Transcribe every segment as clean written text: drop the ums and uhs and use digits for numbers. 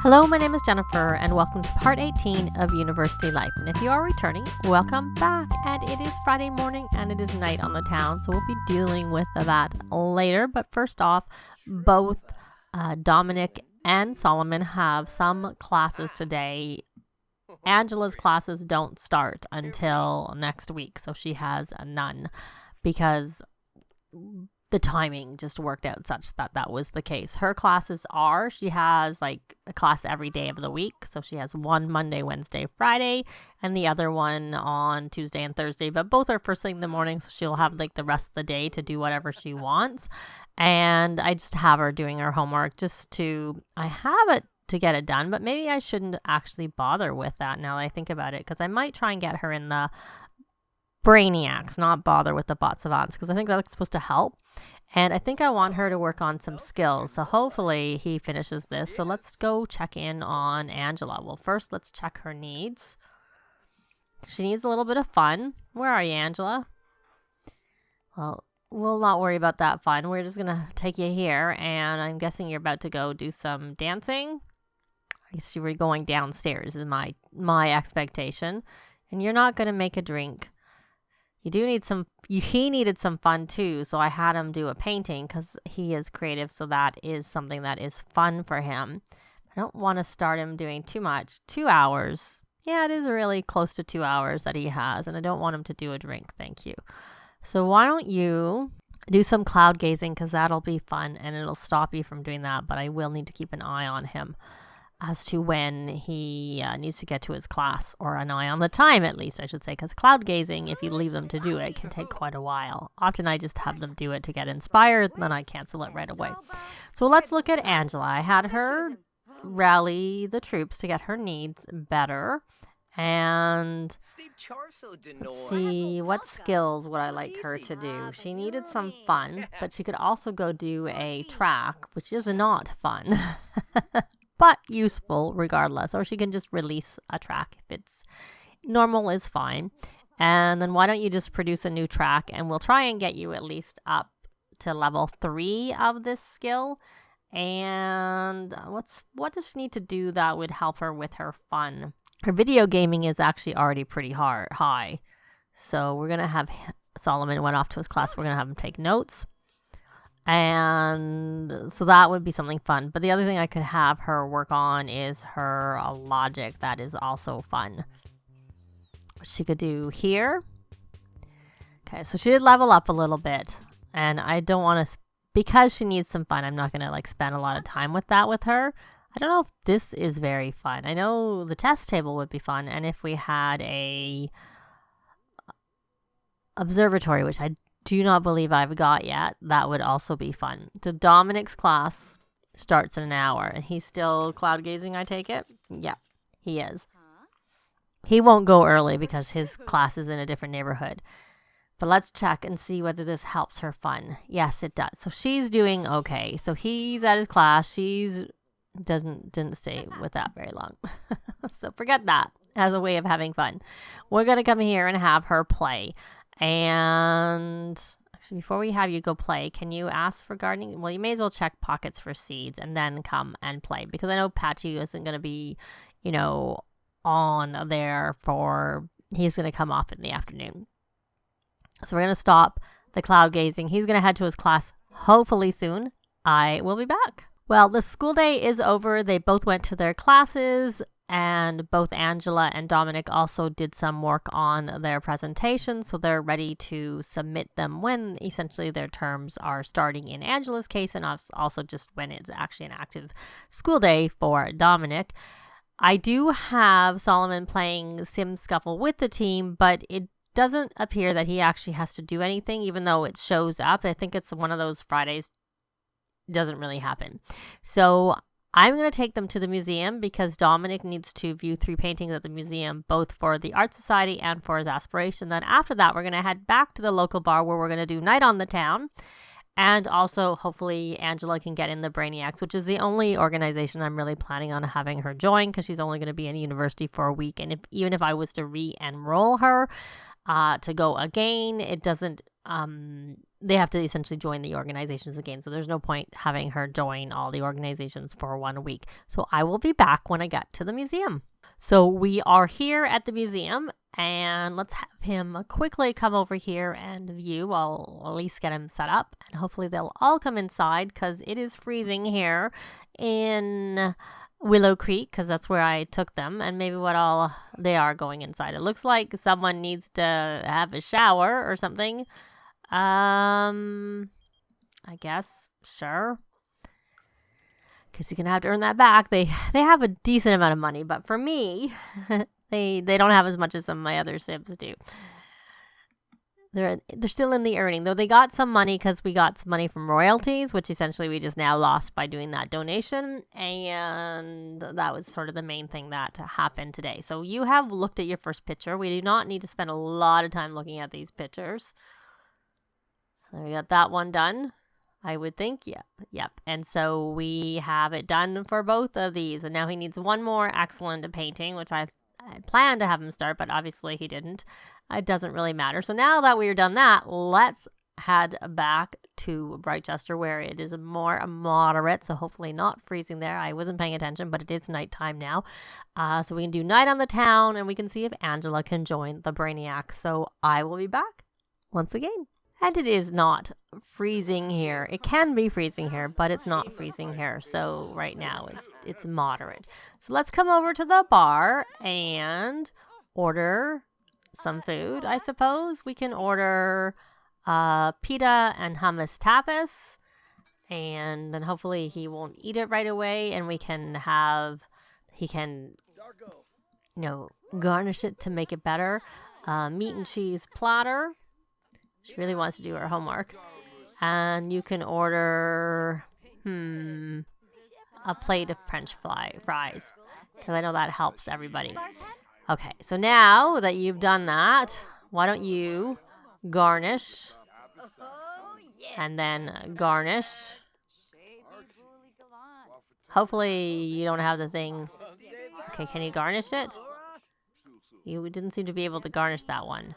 Hello, my name is Jennifer, and welcome to part 18 of University Life. And if you are returning, welcome back. And it is Friday morning, and it is night on the town, so we'll be dealing with that later. But first off, both Dominic and Solomon have some classes today. Angela's classes don't start until next week, so she has none because the timing just worked out such that that was the case. Her classes she has like a class every day of the week. So she has one Monday, Wednesday, Friday, and the other one on Tuesday and Thursday. But both are first thing in the morning, so she'll have like the rest of the day to do whatever she wants. And I just have her doing her homework I have it to get it done, but maybe I shouldn't actually bother with that now that I think about it, because I might try and get her in the Brainiacs, not bother with the bot savants, because I think that's supposed to help. And I think I want her to work on some skills. So hopefully he finishes this. So let's go check in on Angela. Well, first let's check her needs. She needs a little bit of fun. Where are you, Angela? Well, we'll not worry about that fun. We're just going to take you here. And I'm guessing you're about to go do some dancing. I guess you were going downstairs is my expectation. And you're not going to make a drink. He needed some fun too, so I had him do a painting because he is creative, so that is something that is fun for him. I don't want to start him doing too much. 2 hours. Yeah, it is really close to 2 hours that he has, and I don't want him to do a drink, thank you. So why don't you do some cloud gazing, because that'll be fun, and it'll stop you from doing that, but I will need to keep an eye on him as to when he needs to get to his class, or an eye on the time at least, I should say, because cloud gazing, if you leave them to do it, can take quite a while. Often I just have them do it to get inspired, then I cancel it right away. So let's look at Angela. I had her rally the troops to get her needs better, and let's see, what skills would I like her to do? She needed some fun, but she could also go do a track, which is not fun. But useful regardless, or she can just release a track if it's normal is fine. And then why don't you just produce a new track, and we'll try and get you at least up to level 3 of this skill. And what does she need to do that would help her with her fun? Her video gaming is actually already pretty high. So we're gonna have Solomon went off to his class. We're gonna have him take notes. And so that would be something fun. But the other thing I could have her work on is her logic. That is also fun. She could do here. Okay, so she did level up a little bit. And I don't want to, because she needs some fun, I'm not going to spend a lot of time with that with her. I don't know if this is very fun. I know the test table would be fun. And if we had a observatory, which I do not believe I've got yet, that would also be fun. So Dominic's class starts in an hour, and he's still cloud gazing, I take it? Yeah, he is. He won't go early because his class is in a different neighborhood. But let's check and see whether this helps her fun. Yes, it does. So she's doing okay. So he's at his class. Didn't stay with that very long. So forget that as a way of having fun. We're going to come here and have her play. And actually, before we have you go play, can you ask for gardening? Well, you may as well check pockets for seeds and then come and play, because I know Patchy isn't going to be, on there he's going to come off in the afternoon. So we're going to stop the cloud gazing. He's going to head to his class hopefully soon. I will be back. Well, the school day is over. They both went to their classes. And both Angela and Dominic also did some work on their presentations, so they're ready to submit them when essentially their terms are starting in Angela's case, and also just when it's actually an active school day for Dominic. I do have Solomon playing Sim Scuffle with the team, but it doesn't appear that he actually has to do anything, even though it shows up. I think it's one of those Fridays. Doesn't really happen. So I'm going to take them to the museum because Dominic needs to view 3 paintings at the museum, both for the Art Society and for his aspiration. Then after that, we're going to head back to the local bar where we're going to do Night on the Town. And also, hopefully, Angela can get in the Brainiacs, which is the only organization I'm really planning on having her join, because she's only going to be in university for a week. And even if I was to re-enroll her to go again, it doesn't they have to essentially join the organizations again. So there's no point having her join all the organizations for 1 week. So I will be back when I get to the museum. So we are here at the museum, and let's have him quickly come over here and view. I'll at least get him set up, and hopefully they'll all come inside because it is freezing here in Willow Creek, because that's where I took them, and maybe they are going inside. It looks like someone needs to have a shower or something. I guess, sure. Because you're going to have to earn that back. They have a decent amount of money, but for me, they don't have as much as some of my other Sims do. They're still in the earning, though they got some money because we got some money from royalties, which essentially we just now lost by doing that donation, and that was sort of the main thing that happened today. So you have looked at your first picture. We do not need to spend a lot of time looking at these pictures. So we got that one done, I would think. Yep. And so we have it done for both of these, and now he needs one more excellent painting, which I planned to have him start, but obviously he didn't. It doesn't really matter. So now that we're done that, let's head back to Britechester, where it is more moderate, so hopefully not freezing there. I wasn't paying attention, but it is nighttime now. So we can do night on the town, and we can see if Angela can join the Brainiacs. So I will be back once again. And it is not freezing here. It can be freezing here, but it's not freezing here. So right now it's moderate. So let's come over to the bar and order some food, I suppose. We can order pita and hummus tapas, and then hopefully he won't eat it right away, and he can garnish it to make it better. Meat and cheese platter. She really wants to do her homework. And you can order a plate of French fries, because I know that helps everybody. Okay, so now that you've done that, why don't you garnish, and then garnish. Hopefully you don't have the thing. Okay, can you garnish it? You didn't seem to be able to garnish that one.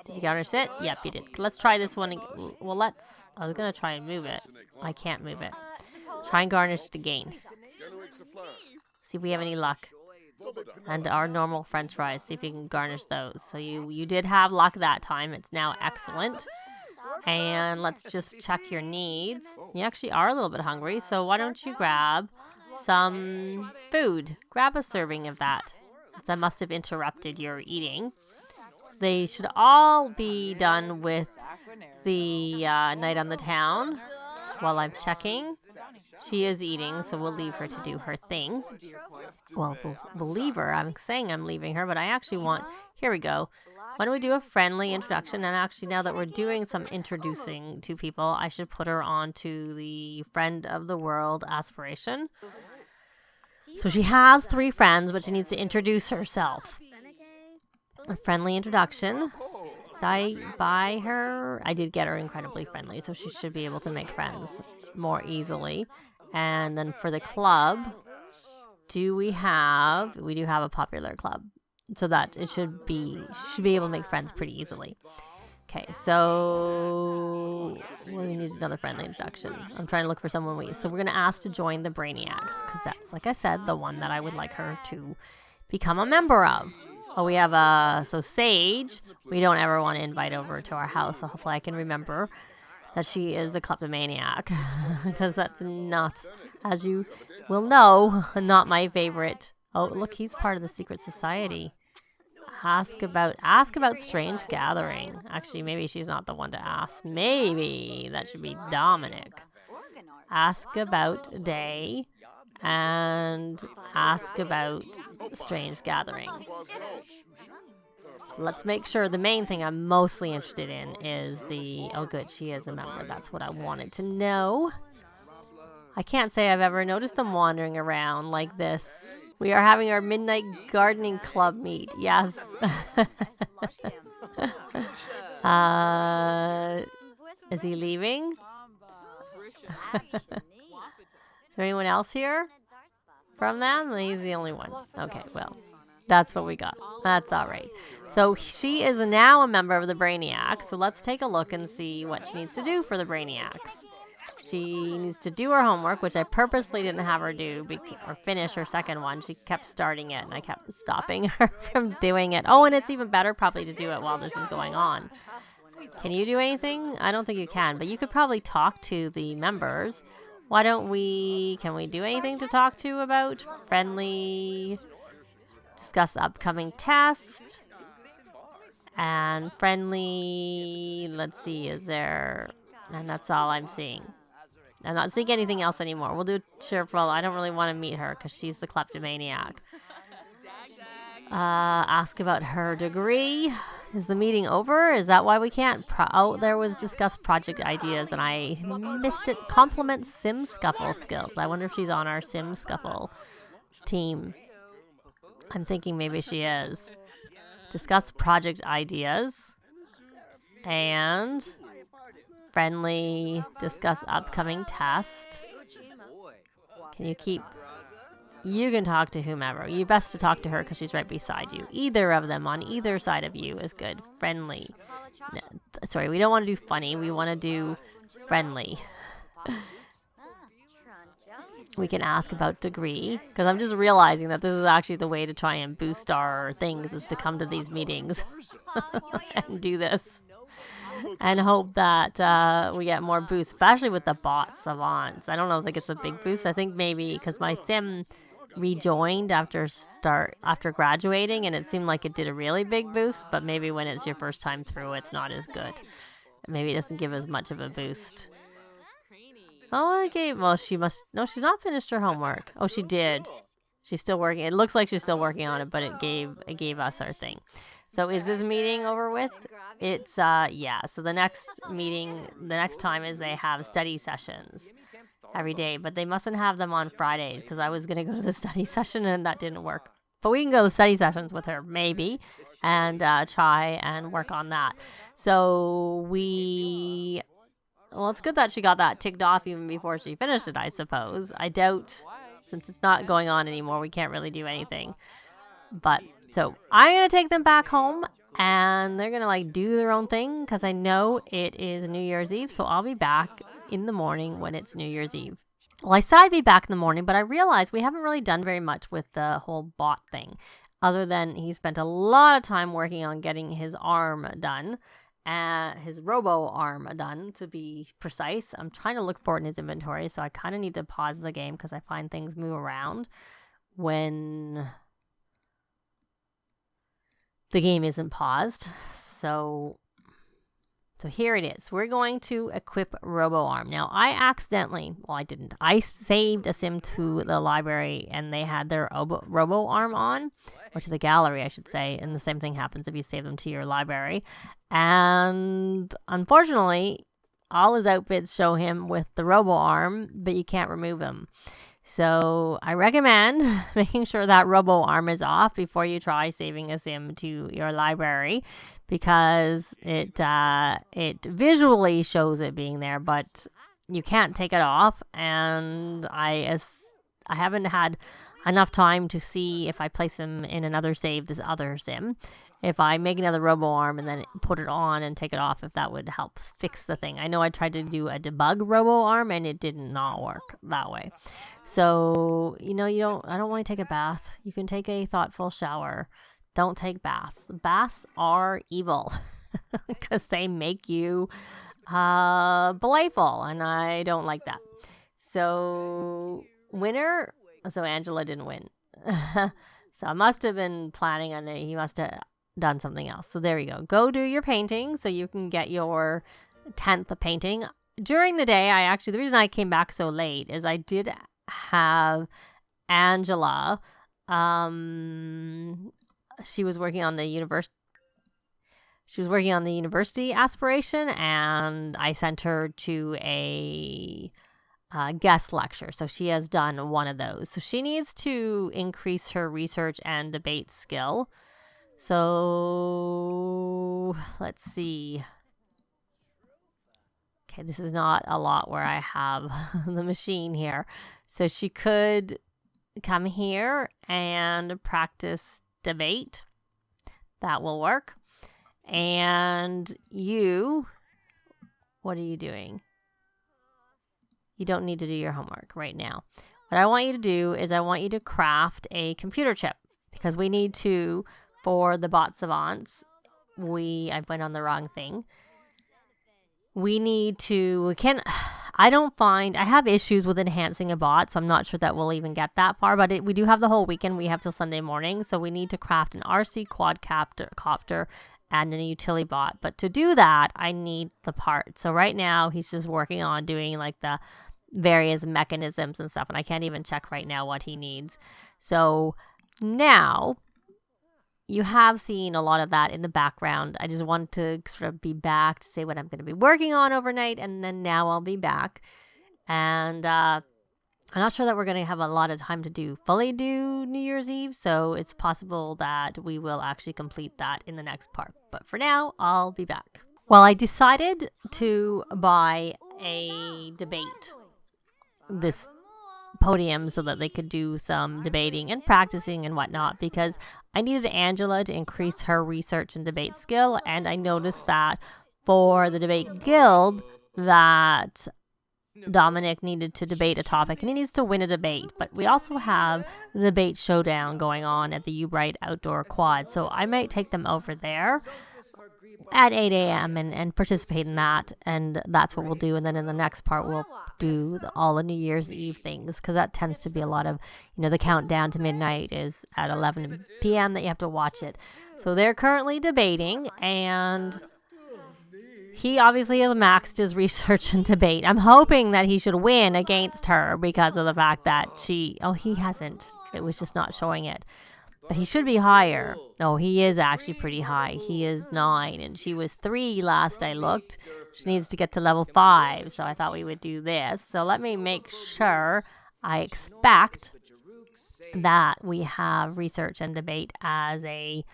Did you garnish it? Yep, you did. Let's try this one. Well, I was going to try and move it. I can't move it. Try and garnish it again. See if we have any luck. And our normal French fries. See if you can garnish those. So you did have luck that time. It's now excellent. And let's just check your needs. You actually are a little bit hungry. So why don't you grab some food? Grab a serving of that, since I must have interrupted your eating. They should all be done with the night on the town. Just while I'm checking. She is eating, so we'll leave her to do her thing. Well, we'll leave her. I'm saying I'm leaving her, but I actually want... Here we go. Why don't we do a friendly introduction? And actually, now that we're doing some introducing to people, I should put her on to the Friend of the World aspiration. So she has 3 friends, but she needs to introduce herself. A friendly introduction. Did I buy her? I did get her incredibly friendly, so she should be able to make friends more easily. And then for the club, we do have a popular club, so that she should be able to make friends pretty easily. Okay, so we need another friendly introduction. I'm trying to look for someone so we're going to ask to join the Brainiacs, because that's, like I said, the one that I would like her to become a member of. Oh, we have so Sage, we don't ever want to invite over to our house, so hopefully I can remember that she is a kleptomaniac, because that's not, as you will know, not my favorite. Oh, look, he's part of the secret society. Ask about strange gathering. Actually, maybe she's not the one to ask. Maybe that should be Dominic. Ask about day. And ask about strange gathering. Let's make sure the main thing I'm mostly interested in is oh good, she is a member. That's what I wanted to know. I can't say I've ever noticed them wandering around like this. We are having our midnight gardening club meet. Yes. Is he leaving? Is there anyone else here from them? He's the only one. Okay, well, That's what we got. That's all right. So she is now a member of the Brainiacs. So let's take a look and see what she needs to do for the Brainiacs. She needs to do her homework, which I purposely didn't have her do or finish her second one. She kept starting it, and I kept stopping her from doing it. Oh, and it's even better probably to do it while this is going on. Can you do anything? I don't think you can, but you could probably talk to the members. Why don't we... Can we do anything to talk to about? Friendly... Discuss upcoming test. And friendly... Let's see, is there... And that's all I'm seeing. I'm not seeing anything else anymore. We'll do cheerful. I don't really want to meet her because she's the kleptomaniac. Ask about her degree. Is the meeting over? Is that why we can't? There was discuss project ideas and I missed it. Compliment Sim Scuffle skills. I wonder if she's on our Sim Scuffle team. I'm thinking maybe she is. Discuss project ideas. And... friendly, discuss upcoming test. Can you keep... You can talk to whomever. You best to talk to her because she's right beside you. Either of them on either side of you is good. Friendly. No, sorry, we don't want to do funny. We want to do friendly. We can ask about degree because I'm just realizing that this is actually the way to try and boost our things is to come to these meetings and do this. And hope that we get more boosts, especially with the bot savants. I don't know if it gets a big boost. I think maybe because my sim rejoined after graduating, and it seemed like it did a really big boost. But maybe when it's your first time through, it's not as good. Maybe it doesn't give as much of a boost. Oh, okay. Well, she must. No, she's not finished her homework. Oh, she did. She's still working. It looks like she's still working on it, but it gave us our thing. So is this meeting over with? It's, yeah. So the next time is they have study sessions every day, but they mustn't have them on Fridays because I was going to go to the study session and that didn't work. But we can go to study sessions with her, maybe, and try and work on that. So well, it's good that she got that ticked off even before she finished it, I suppose. I doubt, since it's not going on anymore, we can't really do anything. But... So I'm going to take them back home and they're going to do their own thing because I know it is New Year's Eve. So I'll be back in the morning when it's New Year's Eve. Well, I said I'd be back in the morning, but I realized we haven't really done very much with the whole bot thing other than he spent a lot of time working on getting his arm done, his robo arm done to be precise. I'm trying to look for it in his inventory. So I kind of need to pause the game because I find things move around when... the game isn't paused. So here it is. We're going to equip RoboArm. Now, I didn't. I saved a sim to the library and they had their RoboArm on, or to the gallery, I should say. And the same thing happens if you save them to your library. And unfortunately, all his outfits show him with the RoboArm, but you can't remove him. So I recommend making sure that RoboArm is off before you try saving a sim to your library because it visually shows it being there, but you can't take it off. And I haven't had enough time to see if I place him in another save, this other sim. If I make another RoboArm and then put it on and take it off, if that would help fix the thing. I know I tried to do a debug RoboArm and it did not work that way. So, I don't want to take a bath. You can take a thoughtful shower. Don't take baths. Baths are evil because they make you playful, and I don't like that. So, winner. So Angela didn't win. So I must have been planning on it. He must have done something else. So there you go. Go do your painting so you can get your 10th painting. During the day, the reason I came back so late is I did have Angela. She was working on the university. She was working on the university aspiration, and I sent her to a guest lecture. So she has done one of those. So she needs to increase her research and debate skill. So let's see. Okay, this is not a lot where I have the machine here. So she could come here and practice debate. That will work. And you, what are you doing? You don't need to do your homework right now. What I want you to do is I want you to craft a computer chip, because we need to, for the bot savants, I went on the wrong thing. I have issues with enhancing a bot, so I'm not sure that we'll even get that far, but we do have the whole weekend. We have till Sunday morning, so we need to craft an RC quadcopter and a utility bot. But to do that, I need the parts. So right now, he's just working on doing like the various mechanisms and stuff, and I can't even check right now what he needs. So now, you have seen a lot of that in the background. I just want to sort of be back to say what I'm going to be working on overnight, and then now I'll be back. And I'm not sure that we're going to have a lot of time to fully do New Year's Eve, so it's possible that we will actually complete that in the next part. But for now, I'll be back. Well, I decided to buy a debate, this podium, so that they could do some debating and practicing and whatnot, because I needed Angela to increase her research and debate skill, and I noticed that for the debate guild that Dominic needed to debate a topic, and he needs to win a debate. But we also have the debate showdown going on at the Ubright Outdoor Quad, so I might take them over there at 8 a.m. and participate in that, and that's what we'll do. And then in the next part, we'll do all the New Year's Eve things, because that tends to be a lot of, the countdown to midnight is at 11 p.m. that you have to watch it. So they're currently debating, and he obviously has maxed his research and debate. I'm hoping that he should win against her because of the fact that he hasn't. It was just not showing it. But he should be higher. Oh, he is actually pretty high. He is 9, and she was 3 last I looked. She needs to get to level 5, so I thought we would do this. So let me make sure. I expect that we have research and debate as a...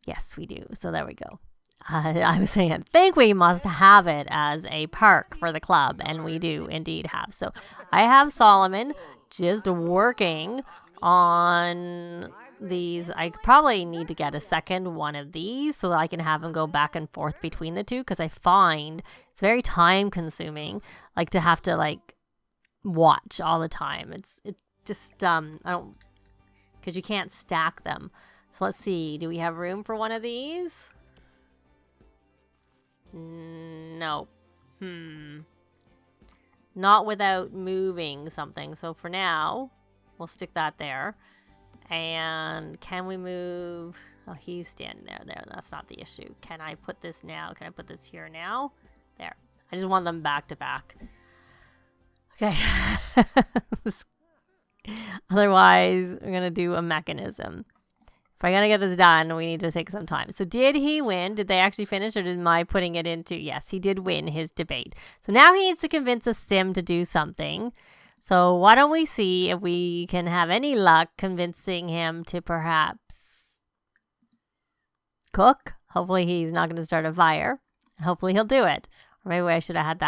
Yes, we do. So there we go. I was saying, I think we must have it as a perk for the club, and we do indeed have. So I have Solomon just working on these. I probably need to get a second one of these so that I can have him go back and forth between the two, because I find it's very time consuming, like to have to watch all the time. It's just I don't, because you can't stack them. So let's see, do we have room for one of these? No. Not without moving something. So for now, we'll stick that there. And can we move? Oh, he's standing there. That's not the issue. Can I put this now? Can I put this here now? There. I just want them back to back. Okay. Otherwise, we're going to do a mechanism. If I'm going to get this done, we need to take some time. So did he win? Did they actually finish, or did my putting it into? Yes, he did win his debate. So now he needs to convince a sim to do something. So why don't we see if we can have any luck convincing him to perhaps cook. Hopefully he's not going to start a fire. Hopefully he'll do it. Or maybe I should have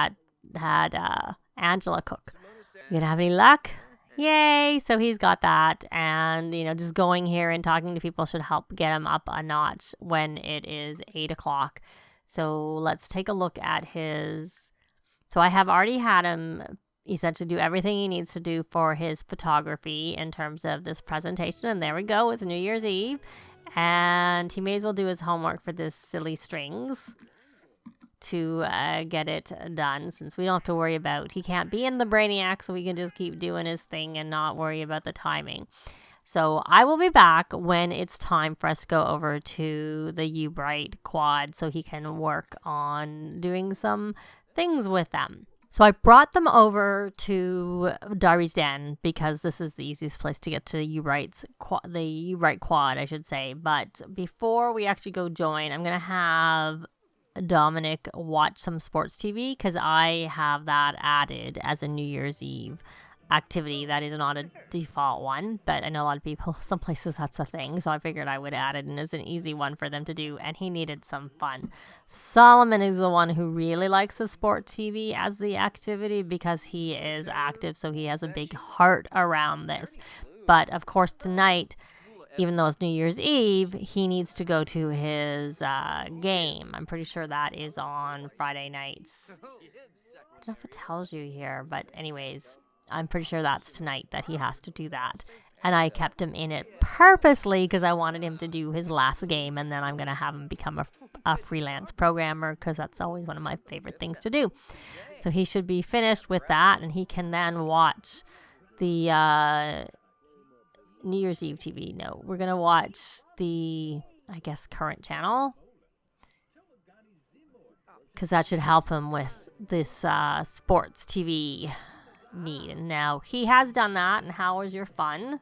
had Angela cook. You going to have any luck? Yay! So he's got that, and just going here and talking to people should help get him up a notch when it is 8 o'clock. So let's take a look at his. So I have already had him essentially do everything he needs to do for his photography in terms of this presentation, and there we go. It's New Year's Eve, and he may as well do his homework for this silly strings to get it done, since we don't have to worry about, he can't be in the Brainiacs, so we can just keep doing his thing and not worry about the timing. So I will be back when it's time for us to go over to the Ubright quad so he can work on doing some things with them. So I brought them over to Diary's Den because this is the easiest place to get to the Ubright quad, I should say. But before we actually go join, I'm going to have Dominic watch some sports TV, because I have that added as a New Year's Eve activity. That is not a default one, but I know a lot of people, some places that's a thing, so I figured I would add it, and it's an easy one for them to do, and he needed some fun. Solomon is the one who really likes the sports TV as the activity because he is active, so he has a big heart around this. But of course tonight even though it's New Year's Eve, he needs to go to his game. I'm pretty sure that is on Friday nights. I don't know if it tells you here, but anyways, I'm pretty sure that's tonight that he has to do that. And I kept him in it purposely because I wanted him to do his last game, and then I'm going to have him become a freelance programmer because that's always one of my favorite things to do. So he should be finished with that, and he can then watch the New Year's Eve TV. No, we're going to watch the, I guess, current channel because that should help him with this sports TV need. And now he has done that, and how was your fun?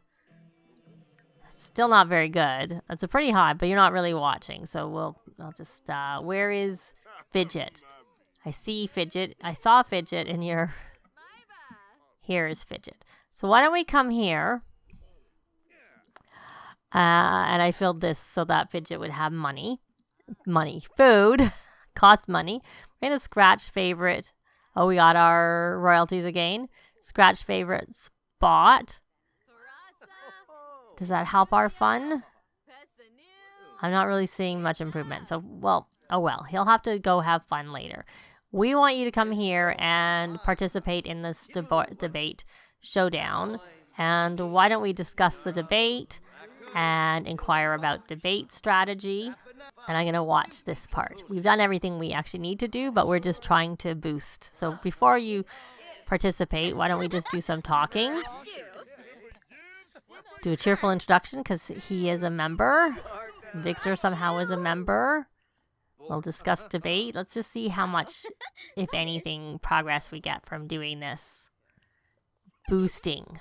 Still not very good. That's a pretty high, but you're not really watching. So I'll just, where is Fidget? I see Fidget. I saw Fidget in your, here is Fidget. So why don't we come here? And I filled this so that Fidget would have food, cost money. We're going to scratch favorite. Oh, we got our royalties again. Scratch favorite spot. Does that help our fun? I'm not really seeing much improvement. So, oh well. He'll have to go have fun later. We want you to come here and participate in this debate showdown. And why don't we discuss the debate and inquire about debate strategy? And I'm going to watch this part. We've done everything we actually need to do, but we're just trying to boost. So before you participate, why don't we just do some talking? Do a cheerful introduction because he is a member. Victor somehow is a member. We'll discuss debate. Let's just see how much, if anything, progress we get from doing this boosting.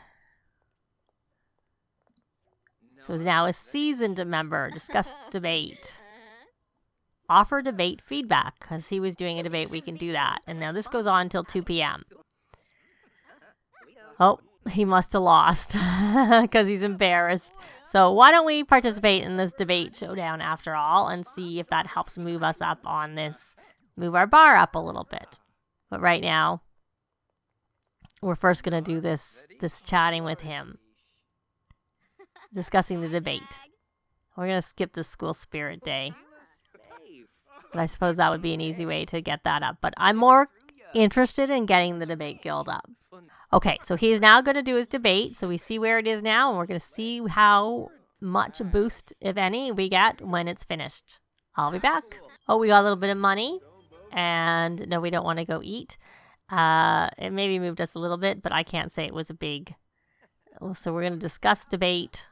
So he's now a seasoned member. Discuss debate. Offer debate feedback. Because he was doing a debate, we can do that. And now this goes on until 2 p.m. Oh, he must have lost because he's embarrassed. So why don't we participate in this debate showdown after all and see if that helps move us up on this, move our bar up a little bit. But right now, we're first going to do this chatting with him. Discussing the debate. We're going to skip the school spirit day. But I suppose that would be an easy way to get that up. But I'm more interested in getting the debate guild up. Okay, so he's now going to do his debate. So we see where it is now, and we're going to see how much boost, if any, we get when it's finished. I'll be back. Oh, we got a little bit of money. And no, we don't want to go eat. It maybe moved us a little bit, but I can't say it was a big. So we're going to discuss debate.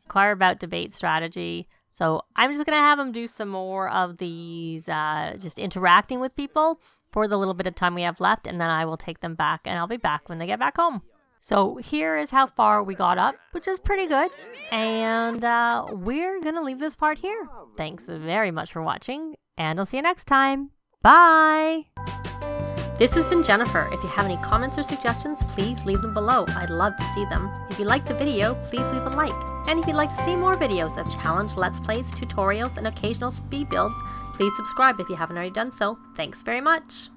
Inquire about debate strategy. So I'm just going to have him do some more of these, just interacting with people for the little bit of time we have left, and then I will take them back, and I'll be back when they get back home. So here is how far we got up, which is pretty good, and we're going to leave this part here. Thanks very much for watching, and I'll see you next time. Bye! This has been Jennifer. If you have any comments or suggestions, please leave them below. I'd love to see them. If you liked the video, please leave a like. And if you'd like to see more videos of challenge, let's plays, tutorials, and occasional speed builds, please subscribe if you haven't already done so. Thanks very much.